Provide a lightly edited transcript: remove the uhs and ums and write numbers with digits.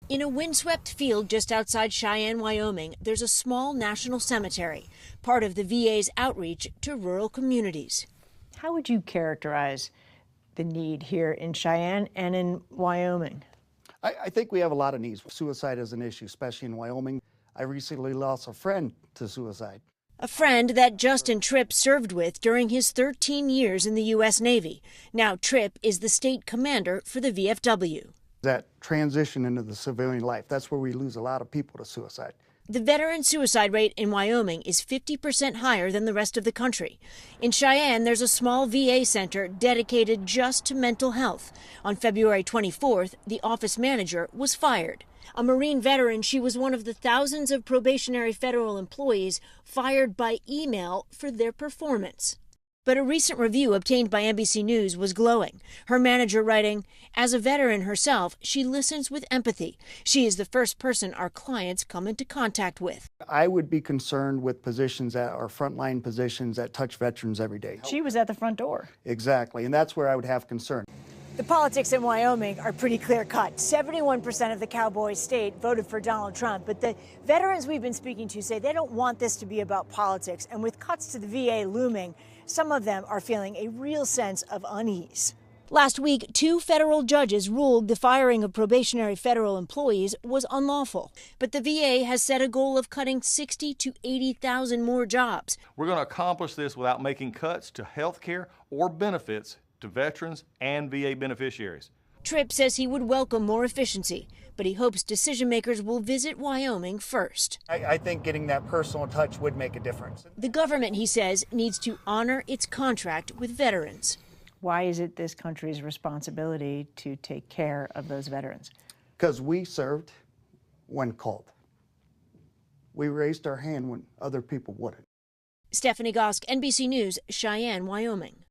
In a windswept field just outside Cheyenne, Wyoming, there's a small national cemetery, part of the VA's outreach to rural communities. How would you characterize the need here in Cheyenne and in Wyoming? I think we have a lot of needs. Suicide is an issue, especially in Wyoming. I recently lost a friend to suicide. A friend that Justin Tripp served with during his 13 years in the U.S. Navy. Now Tripp is the state commander for the VFW. That transition into the civilian life, that's where we lose a lot of people to suicide. The veteran suicide rate in Wyoming is 50% higher than the rest of the country. In Cheyenne, there's a small VA center dedicated just to mental health. On February 24th, the office manager was fired. A Marine veteran, she was one of the thousands of probationary federal employees fired by email for their performance. But a recent review obtained by NBC News was glowing. Her manager writing, "As a veteran herself, she listens with empathy. She is the first person our clients come into contact with." I would be concerned with positions that are frontline positions that touch veterans every day. She was at the front door. Exactly, and that's where I would have concern. The politics in Wyoming are pretty clear-cut. 71% of the cowboy state voted for Donald Trump, but the veterans we've been speaking to say they don't want this to be about politics, and with cuts to the VA looming, some of them are feeling a real sense of unease. Last week, 2 federal judges ruled the firing of probationary federal employees was unlawful. But the VA has set a goal of cutting 60 to 80,000 more jobs. We're going to accomplish this without making cuts to health care or benefits to veterans and VA beneficiaries. Tripp says he would welcome more efficiency, but he hopes decision makers will visit Wyoming first. I think getting that personal touch would make a difference. The government, he says, needs to honor its contract with veterans. Why is it this country's responsibility to take care of those veterans? Because we served when called. We raised our hand when other people wouldn't. Stephanie Gosk, NBC News, Cheyenne, Wyoming.